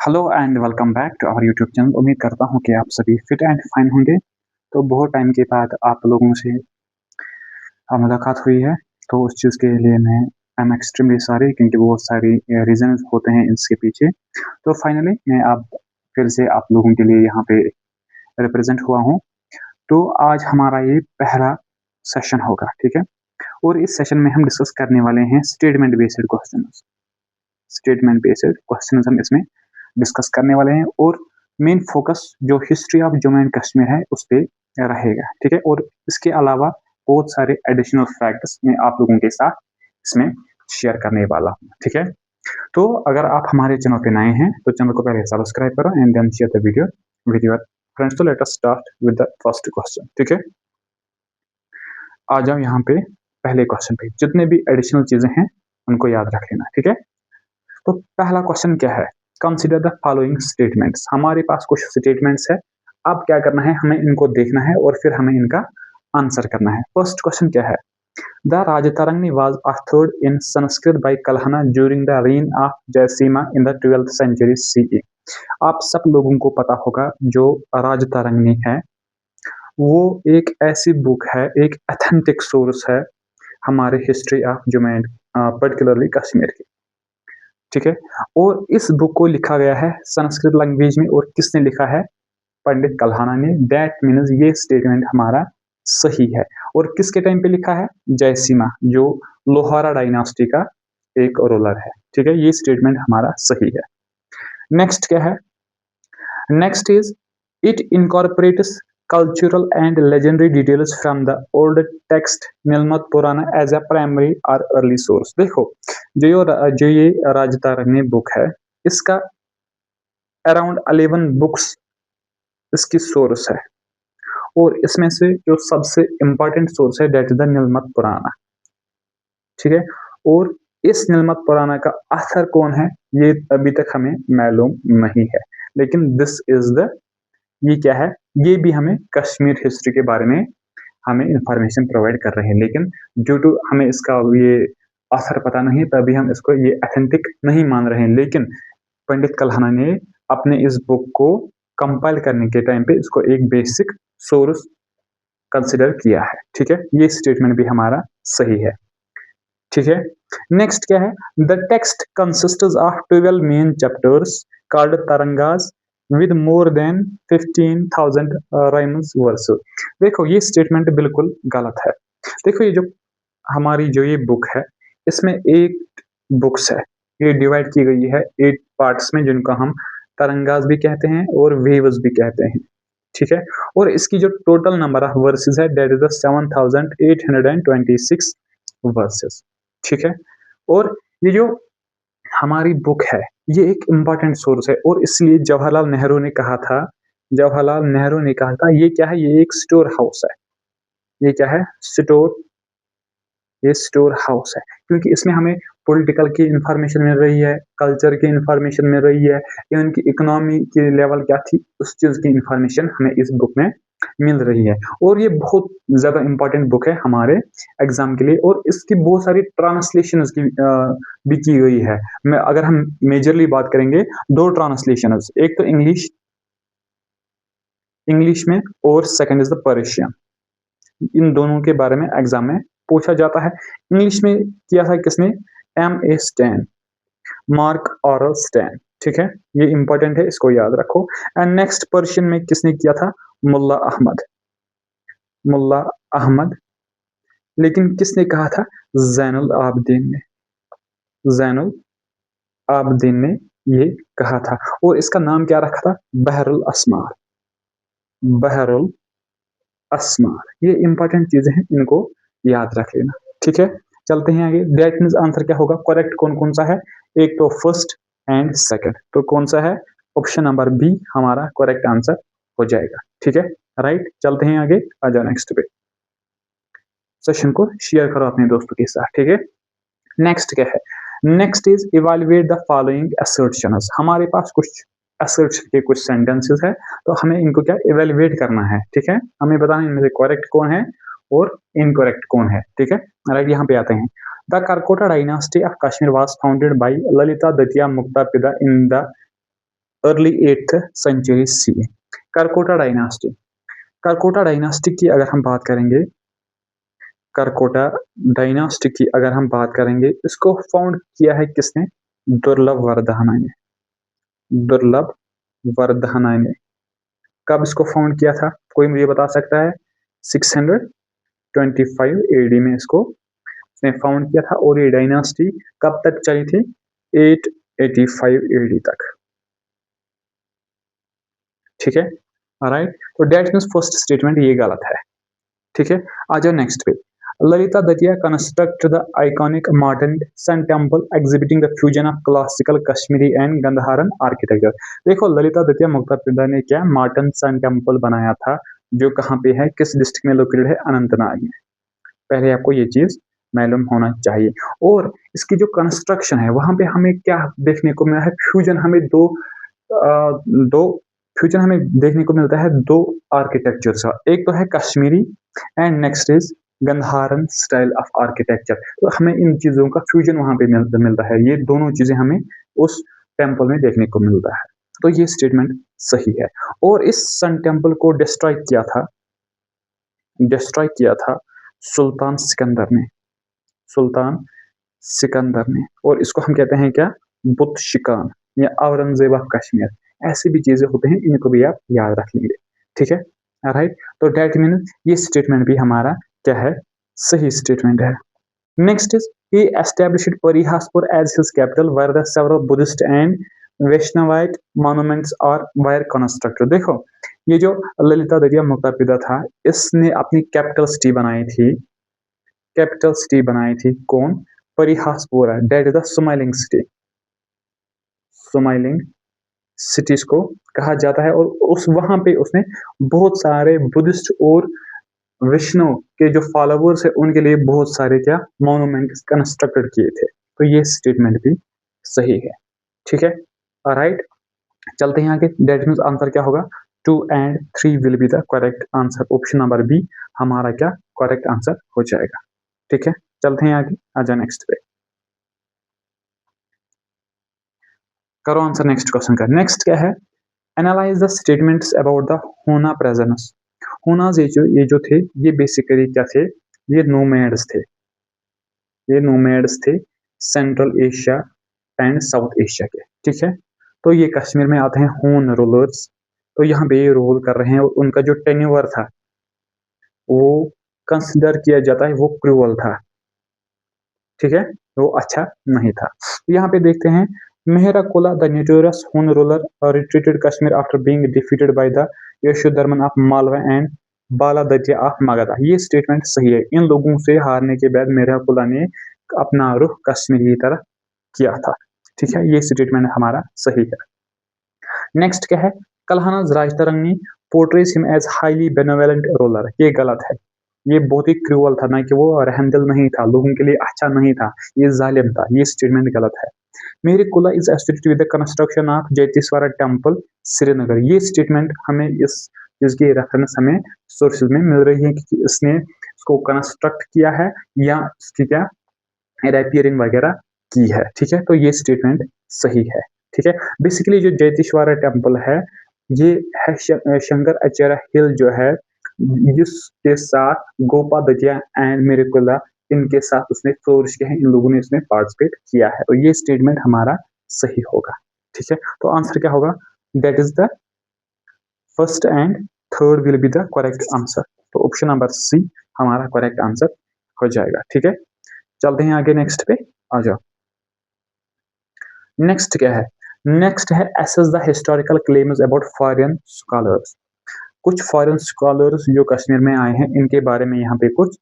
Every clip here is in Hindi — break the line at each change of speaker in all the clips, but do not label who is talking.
Hello and welcome back to our YouTube channel. उम्मीद करता हूँ कि आप सभी फिट एंड फाइन होंगे। तो बहुत टाइम के बाद आप लोगों से मुलाकात हुई है, तो उस चीज़ के लिए मैं आई एम एक्सट्रीमली सॉरी, क्योंकि बहुत सारी रीजंस होते हैं इसके पीछे। तो फाइनली मैं आप फिर से आप लोगों के लिए यहाँ पे रिप्रेजेंट हुआ हूँ। तो आज हमारा ये पहला सेशन होगा, ठीक है। और इस सेशन में हम डिस्कस करने वाले हैं statement based question. Statement based question हम इसमें डिस्कस करने वाले हैं, और मेन फोकस जो history of Jammu and Kashmir है उस पर रहेगा, ठीक है। और इसके अलावा बहुत सारे एडिशनल फैक्ट्स मैं आप लोगों के साथ इसमें शेयर करने वाला हूँ, ठीक है। तो अगर आप हमारे चैनल पे नए हैं तो चैनल को पहले सब्सक्राइब करो and then share the video with your friends. तो let us start with the first question, ठीक है। आ जाओ यहाँ पे पहले क्वेश्चन पे। जितने भी एडिशनल चीजें हैं उनको याद रख लेना, ठीक है। तो पहला क्वेश्चन क्या है? Consider the following statements. हमारे पास कुछ स्टेटमेंट्स है। अब क्या करना है, हमें इनको देखना है और फिर हमें इनका आंसर करना है। फर्स्ट क्वेश्चन क्या है? The Rajatarangini was authored in Sanskrit by Kalhana during the reign of Jayasimha in the 12th century CE। आप सब लोगों को पता होगा जो राजतरंगिणी है वो एक ऐसी बुक है, एक अथेंटिक सोर्स है हमारे history of Jammu and particularly Kashmir की, ठीक है। और इस बुक को लिखा गया है संस्कृत लैंग्वेज में, और किसने लिखा है? पंडित कल्हाना ने। दैट मीन्स ये स्टेटमेंट हमारा सही है। और किसके टाइम पे लिखा है? जयसीमा, जो लोहारा डायनास्टी का एक रूलर है, ठीक है। ये स्टेटमेंट हमारा सही है। नेक्स्ट क्या है? Next is it incorporates cultural and legendary details from the old text नीलमत पुराना as a primary or early source। देखो, जो ये राजतारणी बुक है, इसका अराउंड 11 बुक्स इसकी सोर्स है, और इसमें से जो सबसे इंपॉर्टेंट सोर्स है दैट इज द नीलमत पुराना, ठीक है। और इस नीलमत पुराना का ऑथर कौन है ये अभी तक हमें मालूम नहीं है, लेकिन दिस इज द, ये क्या है, ये भी हमें कश्मीर हिस्ट्री के बारे में हमें इंफॉर्मेशन प्रोवाइड कर रहे हैं। लेकिन ड्यू टू हमें इसका ये असर पता नहीं, तभी हम इसको ये अथेंटिक नहीं मान रहे हैं। लेकिन पंडित कल्हाना ने अपने इस बुक को कंपाइल करने के टाइम पे इसको एक बेसिक सोर्स कंसिडर किया है, ठीक है। ये स्टेटमेंट भी हमारा सही है, ठीक है। नेक्स्ट क्या है? The text consists of 12 main chapters called tarangas with more than 15,000 rhymes verses. देखो, ये स्टेटमेंट बिल्कुल गलत है। देखो, ये जो हमारी जो ये बुक है, इसमें 8 बुक्स है। ये डिवाइड की गई है 8 पार्ट्स में, जिनको हम तरंगास भी कहते हैं और वेव्स भी कहते हैं, ठीक है। और इसकी जो टोटल नंबर ऑफ वर्सेस है दैट इज द 7,826 वर्सेस, ठीक है। और ये जो हमारी बुक है ये एक इम्पॉर्टेंट सोर्स है, और इसलिए जवाहरलाल नेहरू ने कहा था ये क्या है, ये एक स्टोर हाउस है। ये क्या है? ये स्टोर हाउस है, क्योंकि इसमें हमें पॉलिटिकल की इंफॉर्मेशन मिल रही है, कल्चर की इंफॉर्मेशन मिल रही है, इवन की इकोनॉमी की लेवल क्या थी उस चीज की इंफॉर्मेशन हमें इस बुक में मिल रही है। और ये बहुत ज्यादा इंपॉर्टेंट बुक है हमारे एग्जाम के लिए, और इसकी बहुत सारी ट्रांसलेशन की भी की गई है। मैं अगर हम मेजरली बात करेंगे, 2 ट्रांसलेशन, एक तो इंग्लिश में, और सेकंड इज द पर्शियन। इन दोनों के बारे में एग्जाम में पूछा जाता है। इंग्लिश में किया था किसने? M.A. स्टैन, मार्क ऑरल स्टैन, ठीक है। ये इंपॉर्टेंट है, इसको याद रखो। एंड नेक्स्ट पर्शियन में किसने किया था? मुल्ला अहमद। लेकिन किसने कहा था? जैनुल आबदीन ने। जैनुल आबदीन ने ये कहा था, और इसका नाम क्या रखा था? बहरुल अस्मार। बहरुल अस्मार। ये इंपॉर्टेंट चीजें हैं, इनको याद रख लेना, ठीक है। चलते हैं आगे। दैट मीन्स आंसर क्या होगा? करेक्ट कौन कौन सा है? एक तो फर्स्ट एंड सेकंड, तो कौन सा है? ऑप्शन नंबर बी हमारा करेक्ट आंसर हो जाएगा, ठीक है। राइट, चलते हैं आगे। आ जाओ नेक्स्ट पे। सेशन को शेयर करो अपने दोस्तों के साथ, ठीक है। नेक्स्ट क्या है? Next is evaluate the following assertions. हमारे पास कुछ असर्ट्स के कुछ सेंटेंसेस है, तो हमें इनको क्या इवेलुएट करना है, ठीक है। हमें बताना इनमें से करेक्ट कौन है और इनकरेक्ट कौन है, ठीक है। राइट, यहाँ पे आते हैं। The Karkota dynasty of Kashmir was founded by Lalita द्वितीय Muktapida in the early 8th century C. Karkota dynasty, Karkota dynasty की अगर हम बात करेंगे, करकोटा डायनास्टी की अगर हम बात करेंगे, इसको फाउंड किया है किसने? दुर्लभ वर्धहाना ने। दुर्लभ वर्धहाना ने कब इसको फाउंड किया था? कोई मुझे बता सकता है? 625 एडी में इसको उसने फाउंड किया था और ये डायनास्टी कब तक चली थी? 885 एडी तक। ठीक है, राइट। तो डेट मीन्स फर्स्ट स्टेटमेंट ये गलत है। ठीक है, आ जाओ नेक्स्ट पे। Lalitaditya construct the iconic मॉडर्न sun temple exhibiting the fusion of classical Kashmiri and Gandharan architecture. देखो, ललिता दतिया मुक्तापिंदा ने क्या मॉडर्न सन टेम्पल बनाया था, जो कहाँ पे है, किस डिस्ट्रिक्ट में लोकेटेड है? अनंतनाग में। पहले आपको ये चीज मालूम होना चाहिए। और इसकी जो कंस्ट्रक्शन है वहां पे हमें क्या देखने को मिला है? फ्यूजन हमें दो फ्यूजन हमें देखने को मिलता है दो आर्किटेक्चर का। एक तो है Kashmiri and next is Gandharan style of architecture. तो हमें इन चीजों का फ्यूजन वहां पे मिलता है। ये दोनों चीजें हमें उस टेम्पल में देखने को मिलता है। तो ये स्टेटमेंट सही है। और इस सन टेम्पल को डिस्ट्रॉय किया था सुल्तान सिकंदर ने। सुल्तान सिकंदर ने। और इसको हम कहते हैं क्या? बुत शिकान या औरंगजेब ऑफ कश्मीर। ऐसी भी चीजें होते हैं, इनको भी आप याद रख लेंगे। ठीक है, राइट। तो डेट मीन ये स्टेटमेंट भी हमारा क्या है? सही स्टेटमेंट है। Next is he established Parihaspur as his capital where the several Buddhist and Vaishnavite monuments are were constructed। देखो, ये जो ललिता दतिया मुक्तापिदा था, इसने अपनी कैपिटल सिटी बनाई थी। कौन? Parihaspura, that is the smiling city. Smiling cities को कहा जाता है। और उस वहां पे उसने बहुत सारे बुद्धिस्ट और विष्णु के जो फॉलोवर्स है उनके लिए बहुत सारे क्या मॉन्यूमेंट कंस्ट्रक्टेड किए थे। तो ये स्टेटमेंट भी सही है। ठीक है, राइट। चलते हैं आगे। डेट मीन्स आंसर क्या होगा? 2 and 3 will be the correct answer. Option number B हमारा क्या करेक्ट आंसर हो जाएगा। ठीक है, चलते हैं आगे। आजा नेक्स्ट पे, करो आंसर नेक्स्ट क्वेश्चन का। नेक्स्ट क्या है? Analyse the statements about the होना प्रेजेंस। होनाज ये जो थे, ये बेसिकली क्या थे? ये नोमैड्स थे। ये नोमैड्स थे central Asia and south Asia के। ठीक है, तो ये कश्मीर में आते हैं हून रूलर्स। तो यहाँ पे ये रूल कर रहे हैं और उनका जो टेन्योर था वो कंसिडर किया जाता है वो क्रूअल था। ठीक है, वो अच्छा नहीं था। तो यहाँ पे देखते हैं, मेहरा कोला द नोटोरियस हून ruler retreated Kashmir after being defeated by the Yashodharman of Malwa and Bala Datia of Magadha. ये स्टेटमेंट सही है। इन लोगों से हारने के बाद मेहरा कोला ने अपना रुख कश्मीर की तरफ किया था। ठीक है, ये स्टेटमेंट हमारा सही है। नेक्स्ट क्या है? Kalhana Rajatarangini portrays him as highly benevolent ruler. ये गलत है। ये बहुत ही क्रूअल था, ना कि वो रहमदिल नहीं था, लोगों के लिए अच्छा नहीं था, ये जालिम था। ये स्टेटमेंट गलत है। Mihirakula is associated with the construction of Jaitishwara temple Srinagar. ये स्टेटमेंट हमें इसकी रेफरेंस हमें सोर्सेज में मिल रही है कि इसने इसको कंस्ट्रक्ट किया है या इसकी क्या रिपेयरिंग वगैरह की है। ठीक है, तो ये स्टेटमेंट सही है। ठीक है, बेसिकली जो जैतिश्वरा टेम्पल है ये है शंकर आचार्य हिल जो है, जिसके साथ गोपा दतिया एंड मेरिकुला इनके साथ उसने फ्लोरिश किया है, इन लोगों ने इसमें पार्टिसिपेट किया है। तो ये स्टेटमेंट हमारा सही होगा। ठीक है, तो आंसर क्या होगा? That is the first and third will be the correct answer. तो ऑप्शन नंबर सी हमारा करेक्ट आंसर हो जाएगा। ठीक है, चलते हैं आगे नेक्स्ट पे, आ जाओ। नेक्स्ट क्या है? नेक्स्ट है assess the historical claims about foreign scholars. कुछ फॉरेन स्कॉलर्स जो कश्मीर में आए हैं, इनके बारे में यहाँ पे कुछ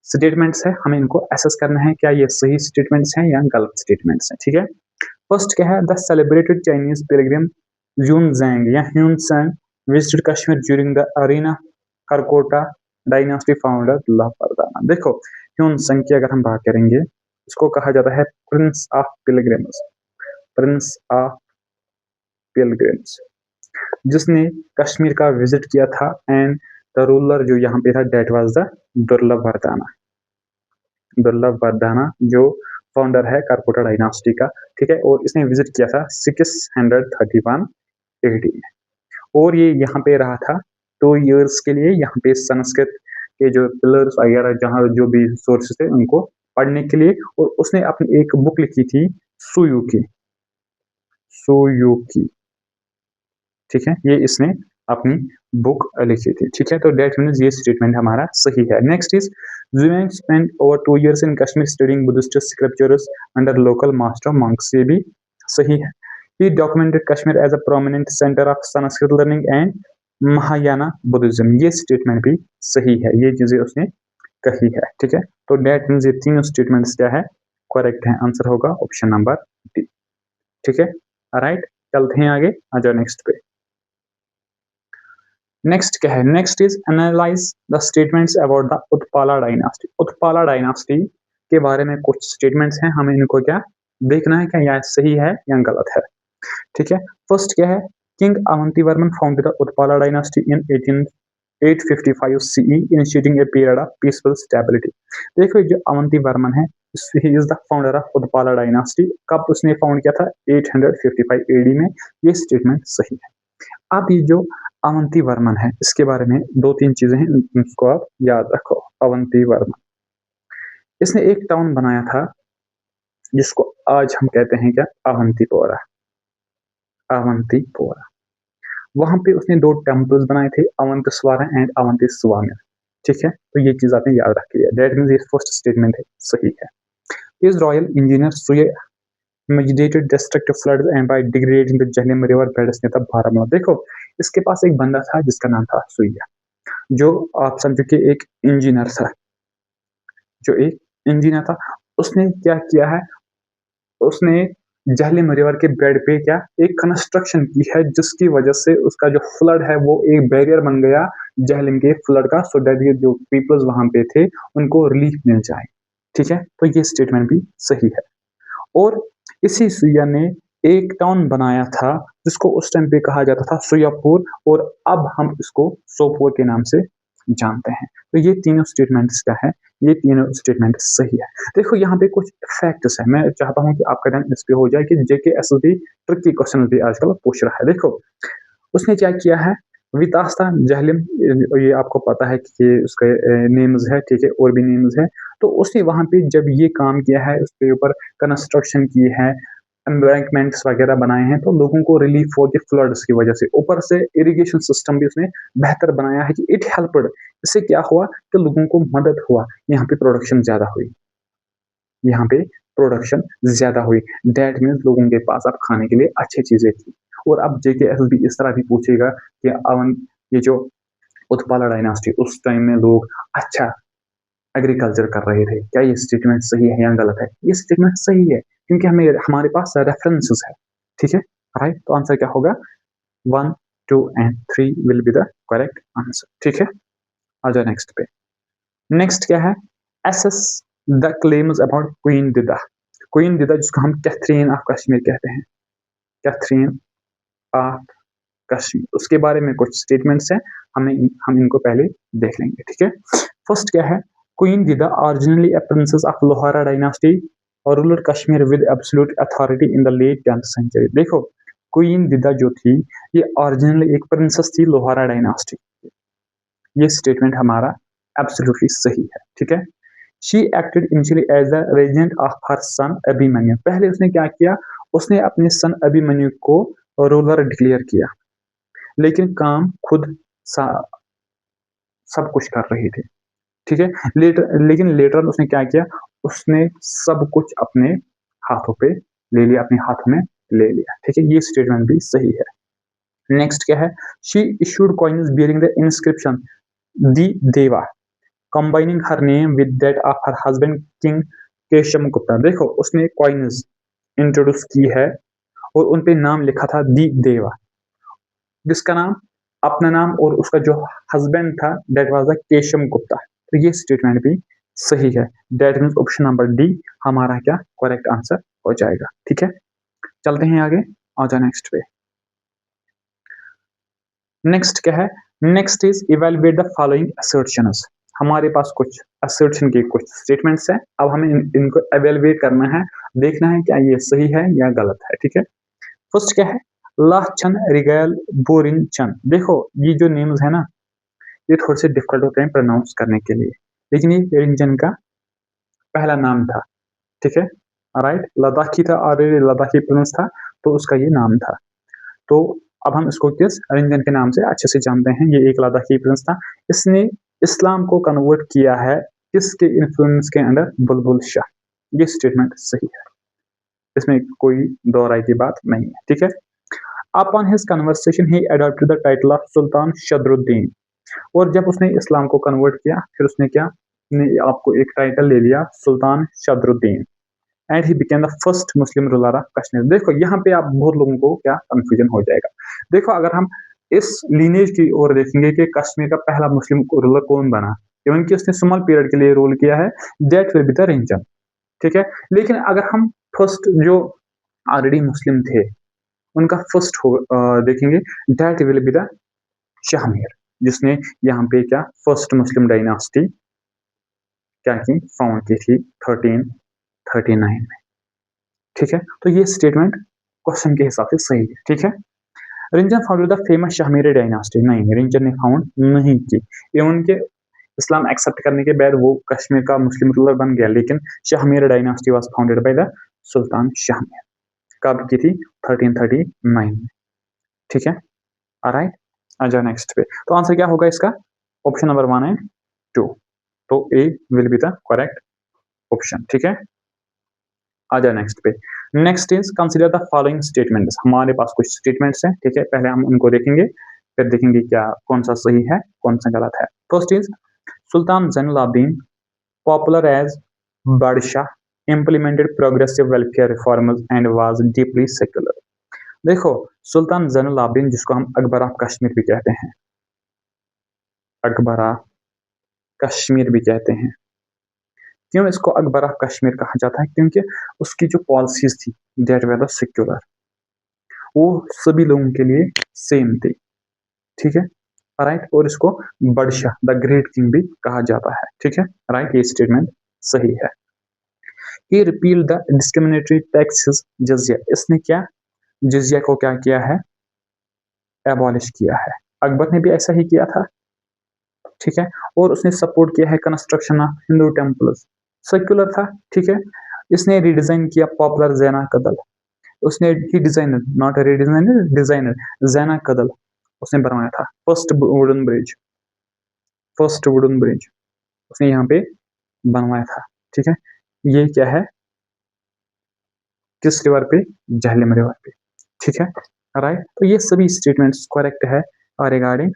स्टेटमेंट्स है, हमें इनको एसेस करना है, क्या ये सही स्टेटमेंट्स हैं या गलत स्टेटमेंट्स हैं। ठीक है, फर्स्ट क्या है? The celebrated Chinese Pilgrim Xuanzang या Hiuen Tsang visited Kashmir during the अरीना करकोटा डायनास्टी फाउंडर दुर्लभ वर्धमान। देखो, ह्यून सैंग की अगर हम बात करेंगे, इसको कहा जाता है Prince of pilgrims. Prince of pilgrims, जिसने कश्मीर का विजिट किया था। एंड द रूलर जो यहाँ पे था, डेट वाज द दुर्लभ वर्धमान। दुर्लभ वर्धमान जो फाउंडर है कारकोटा डायनास्टी का, ठीक है, और इसने विजिट किया था 631 एडी में, और ये यहाँ पे रहा था 2 इयर्स के लिए। यहाँ पे संस्कृत के जो पिलर्स वगैरह जहाँ जो भी सोर्सेस थे उनको पढ़ने के लिए, और उसने अपनी एक बुक लिखी थी सुयुकी, सुयुकी, ठीक है, ये इसने अपनी बुक लिखी थी, ठीक है। तो डेट मीन्स ये स्टेटमेंट हमारा सही है। Next is Zubair spent over 2 years in Kashmir studying Buddhist scriptures under local master monks, ये भी सही है। He documented Kashmir as a prominent center of Sanskrit learning and Mahayana Buddhism, ये स्टेटमेंट भी सही है, ये चीजें उसने कही है, ठीक है। तो डेट मीन्स ये तीनों स्टेटमेंट्स क्या है, करेक्ट है। आंसर होगा ऑप्शन नंबर डी, ठीक है। राइट, चलते हैं आगे, आ जाओ नेक्स्ट पे। नेक्स्ट क्या है, next is analyse the statements about the Utpala dynasty. Utpala dynasty के बारे में कुछ स्टेटमेंट्स हैं, हमें इनको क्या देखना है, क्या यह सही है या गलत है, ठीक है। फर्स्ट क्या है, king Avantivarman founded the Utpala dynasty in 855 CE, initiating a period of peaceful stability. देखो जो अवंतीवर्मन है, he is the founder of Utpala dynasty. कब उसने फाउंड किया था, 855 AD में, ये स्टेटमेंट सही है। अब ये जो अवंती वर्मन है, इसके बारे में 2-3 चीजें हैं, उसको आप याद रखो। अवंती वर्मन, इसने एक टाउन बनाया था जिसको आज हम कहते हैं क्या, अवंतीपोरा, अवंतीपोरा। वहां पे उसने 2 टेम्पल्स बनाए थे, अवंतस्वारा एंड अवंतीस्वामिर, ठीक है। तो ये चीज आपने याद रखी है। दैट मींस ये फर्स्ट स्टेटमेंट है, सही है। Is royal engineer Suyya mitigated destructive floods and by degrading the Jhelum river beds near the Baramulla. देखो इसके पास एक बंदा था जिसका नाम था सुइया, जो आप समझो कि एक इंजीनियर था, जो एक इंजीनियर था। उसने क्या किया है, उसने जहलिम रिवर के बेड पे क्या एक कंस्ट्रक्शन की है, जिसकी वजह से उसका जो फ्लड है वो एक बैरियर बन गया जहलिम के फ्लड का, सो दैट ये जो पीपल्स वहां पे थे उनको रिलीफ मिल जाए, ठीक है। तो ये स्टेटमेंट भी सही है। और इसी सुइया ने एक टाउन बनाया था जिसको उस टाइम पे कहा जाता था सुयापुर, और अब हम इसको सोपोर के नाम से जानते हैं। तो ये तीनों स्टेटमेंट्स क्या है, ये तीनों स्टेटमेंट सही है। देखो यहाँ पे कुछ फैक्ट्स है, मैं चाहता हूँ कि आपका ध्यान इस पे हो जाए कि JK SSB ट्रिकी क्वेश्चन भी आजकल पूछ रहा है। देखो उसने क्या किया है, वितास्ता जहलिम, ये आपको पता है कि ये उसके नेम्स है, ठीक है, और भी नेम्स है। तो उसने वहां पे जब ये काम किया है, उसके ऊपर कंस्ट्रक्शन की है, एम्बैंकमेंट्स वगैरह बनाए हैं, तो लोगों को रिलीफ हो गया फ्लड्स की वजह से। ऊपर से इरिगेशन सिस्टम भी उसने बेहतर बनाया है कि इट हेल्पड, इससे क्या हुआ कि लोगों को मदद हुआ, यहाँ पे प्रोडक्शन ज्यादा हुई, यहाँ पे प्रोडक्शन ज्यादा हुई। दैट मीन्स लोगों के पास अब खाने के लिए अच्छी चीजें थी। और अब JK SSB इस तरह भी पूछेगा कि अवन ये जो उत्पाला डायनास्टी, उस टाइम में लोग अच्छा एग्रीकल्चर कर रहे थे, क्या ये स्टेटमेंट सही है या गलत है? ये स्टेटमेंट सही है, क्योंकि हमें हमारे पास रेफरेंसेस है, ठीक है, राइट। तो आंसर क्या होगा, 1, 2 and 3 will be the correct answer, ठीक है। आ जाओ नेक्स्ट पे। नेक्स्ट क्या है, assess the claims about queen Didda. Queen Didda जिसको हम कैथरीन ऑफ कश्मीर कहते हैं, कैथरीन ऑफ कश्मीर, उसके बारे में कुछ स्टेटमेंट्स हैं, हम इनको पहले देख लेंगे, ठीक है। फर्स्ट क्या है, queen Didda originally a princess of Lohara dynasty और ruler Kashmir with absolute authority in the late 10th century. देखो क्वीन दिदा जो थी, ये ओरिजिनली एक प्रिंसेस थी लोहारा डायनास्टी, ये स्टेटमेंट हमारा एब्सोल्युटली सही है, ठीक है। She acted initially as the regent of her son Abhimanyu. पहले उसने क्या किया, उसने अपने सन अभिमन्यु को रूलर डिक्लेयर किया, लेकिन काम खुद सब कुछ कर रही थी, ठीक है। लेकिन लेटर उसने क्या किया, उसने सब कुछ अपने हाथों पे ले लिया, अपने हाथों में ले लिया, ठीक है। ये स्टेटमेंट भी सही है। नेक्स्ट क्या है, she issued coins bearing the inscription Didda Deva, combining her name with that of her husband king Keshav Gupta. देखो उसने कॉइन्स इंट्रोड्यूस की है और उन पे नाम लिखा था दी देवा, जिसका नाम अपना नाम और उसका जो हस्बैंड था that was the Keshav Gupta. तो ये स्टेटमेंट भी सही है। That means option number D हमारा क्या करेक्ट आंसर हो जाएगा, ठीक है। चलते हैं आगे, आ जाओ नेक्स्ट पे। नेक्स्ट क्या है, next is evaluate the following assertions. हमारे पास कुछ असर्शन के कुछ स्टेटमेंट्स हैं। अब हमें इनको एवेलुएट करना है, देखना है क्या ये सही है या गलत है, ठीक है? फर्स्ट क्या है? लाहचन, रिगैल, बोरिनचन। देखो ये जो नेम्स है ना, ये थोड़े से डिफिकल्ट होते हैं प्रोनाउंस करने के लिए, लेकिन ये रिंजन का पहला नाम था, ठीक है? राइट, लद्दाखी था और ये लद्दाखी प्रिंस था, तो उसका ये नाम था। तो अब हम इसको किस रिंजन के नाम से अच्छे से जानते हैं। ये एक लद्दाखी प्रिंस था। इसने इस्लाम को कन्वर्ट किया है किसके इन्फ्लुएंस के अंडर? बुलबुल शाह। ये स्टेटमेंट सही है, इसमें कोई दो राय की बात नहीं है, ठीक है? Upon his conversation he adopted the title of Sultan Sadruddin. और जब उसने इस्लाम को कन्वर्ट किया, फिर उसने क्या, ने आपको एक टाइटल ले लिया, Sultan Sadruddin. And he became the first Muslim ruler of Kashmir. देखो यहाँ पे आप बहुत लोगों को क्या कंफ्यूजन हो जाएगा। देखो अगर हम इस लीनेज की ओर देखेंगे कि कश्मीर का पहला मुस्लिम रूलर कौन बना, इवन कि उसने स्मॉल पीरियड के लिए रूल किया है, दैट विल बी द रिंजन, ठीक है? लेकिन अगर हम फर्स्ट जो ऑलरेडी मुस्लिम थे उनका फर्स्ट देखेंगे, that will be the Shahmir, जिसने यहाँ पे क्या फर्स्ट मुस्लिम डायनास्टी क्या की, फाउंड की थी 1339 में, ठीक है? तो ये स्टेटमेंट क्वेश्चन के हिसाब से सही है, ठीक है? Rinchan founded the famous Shahmiri dynasty. नहीं, रिंजन ने फाउंड नहीं की। इवन के इस्लाम एक्सेप्ट करने के बाद वो कश्मीर का मुस्लिम रूलर बन गया, लेकिन Shahmir dynasty was founded by the sultan Shahmir. कब की थी? 1339 में, ठीक है? ऑलराइट, आ जाओ नेक्स्ट पे। तो आंसर क्या होगा इसका? Option number 1 and 2। तो A will be the correct option, ठीक है? आ जाओ नेक्स्ट पे। Next is consider the following statements. हमारे पास कुछ स्टेटमेंट्स हैं, ठीक है? पहले हम उनको देखेंगे, फिर देखेंगे क्या कौन सा सही है, कौन सा गलत है। First is sultan Zainul Abidin, popular as Badshah, implemented progressive welfare reforms and was deeply secular। देखो सुल्तान जैनुल आबदीन, जिसको हम अकबर ऑफ कश्मीर भी कहते हैं, अकबर ऑफ कश्मीर भी कहते हैं। क्यों इसको अकबर ऑफ कश्मीर कहा जाता है? क्योंकि उसकी जो पॉलिसीज थी दैट वर द सेक्युलर, वो सभी लोगों के लिए सेम थी, ठीक है? राइट, और इसको बादशाह द ग्रेट किंग भी कहा जाता है, ठीक है? राइट, ये स्टेटमेंट सही है। ही रिपील्ड द डिस्क्रिमिनेटरी टैक्सेस जजिया। इसने क्या जजिया को क्या किया है? एबॉलिश किया है। अकबर ने भी ऐसा ही किया था, ठीक है? और उसने सपोर्ट किया है construction of Hindu temples, secular था, ठीक है? इसने रिडिजाइन किया पॉपुलर जैना कदल। उसने ही डिजाइनर, नॉट अ रिडिजाइनर, डिजाइनर जैना कदल उसने बनवाया था। फर्स्ट वुडन ब्रिज उसने यहाँ पे बनवाया था, ठीक है? ये क्या है? किस रिवर पे? झेलम रिवर पे, ठीक है? राइट, तो ये सभी स्टेटमेंट्स करेक्ट है रिगार्डिंग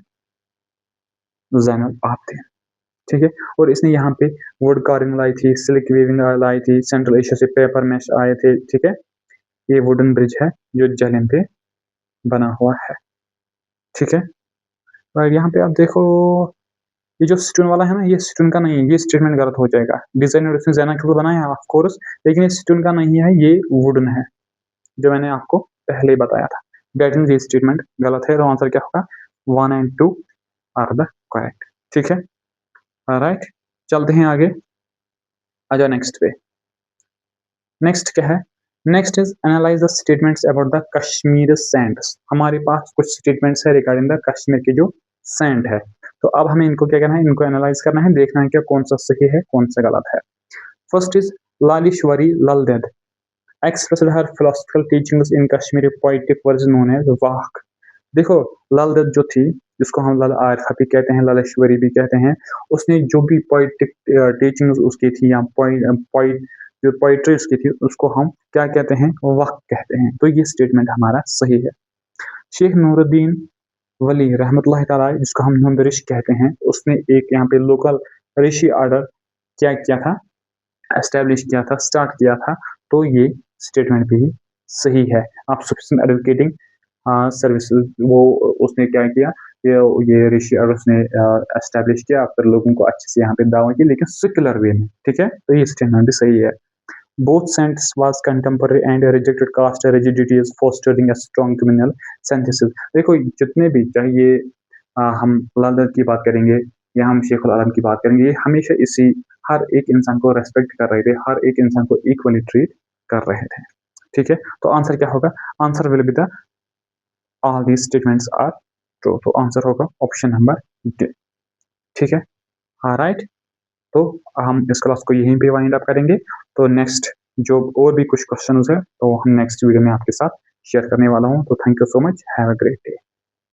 जैनुल आबदीन, ठीक है? और इसने यहाँ पे वुड कार्विंग लाई थी, सिल्क वीविंग लाई थी, सेंट्रल एशिया से पेपर मैश आए थे, ठीक है? ये वुडन ब्रिज है जो झेलम पे बना हुआ है, ठीक है? और यहाँ पे आप देखो, ये जो स्टोन वाला है ना, ये स्टोन का नहीं है, ये स्टेटमेंट गलत हो जाएगा। डिजाइनर उसने जैना के लिए बनाया है ऑफ कोर्स, लेकिन ये स्टोन का नहीं है, ये वुडन है, जो मैंने आपको पहले ही बताया था। दैट मीन्स ये स्टेटमेंट गलत है, तो आंसर क्या होगा? 1 एंड 2 आर द करेक्ट, ठीक है? राइट, चलते हैं आगे, आ जाओ नेक्स्ट पे। नेक्स्ट क्या है? Next is analyse the statements about the Kashmir Sands. हमारे पास कुछ स्टेटमेंट्स है रिगार्डिंग द कश्मीर की जो सैंड है, तो अब हमें इनको क्या करना है? इनको एनालाइज करना है, देखना है क्या कौन सा सही है, कौन सा गलत है। First is Lalleshwari Lalded expressed her philosophical teachings in Kashmiri poetic version known as वाक। देखो ललदेद जो थी, जिसको हम लल आरफा भी कहते हैं, ललेश्वरी भी कहते हैं, उसने जो भी पोइटिक टीचिंग्स उसकी थी या जो पोइट्री उसकी थी, उसको हम क्या कहते हैं? वाक कहते हैं। तो ये स्टेटमेंट हमारा सही है। शेख नूरुद्दीन वली रहमतुल्लाह तआला, जिसको हम नंदरिश कहते हैं, उसने एक यहाँ पे लोकल ऋषि ऑर्डर क्या किया था? एस्टेब्लिश किया था, स्टार्ट किया था। तो ये स्टेटमेंट भी सही है। आप सफिशिएंट एडवोकेटिंग सर्विसेज, वो उसने क्या किया? ये ऋषि और उसने एस्टेब्लिश किया, फिर लोगों को अच्छे से यहाँ पे दावा की, लेकिन सेक्युलर वे में, ठीक है? तो ये स्टेटमेंट भी सही है। Both saints was contemporary and rejected caste rigidities fostering a strong communal synthesis. देखो जितने भी, चाहे ये हम लालदेद की बात करेंगे, या हम शेख उल आलम की बात करेंगे, ये हमेशा हर एक इंसान को रेस्पेक्ट कर रहे थे, हर एक इंसान को इक्वली ट्रीट कर रहे थे। ठीक है, तो आंसर क्या होगा? Answer will be the all these statements are true. तो आंसर होगा ऑप्शन नंबर डी। ठीक है, राइट। तो हम इस क्लास को यहीं पे वाइंड अप करेंगे। तो नेक्स्ट जो और भी कुछ क्वेश्चन है तो हम नेक्स्ट वीडियो में आपके साथ शेयर करने वाला हूँ। तो thank you so much, have a great day.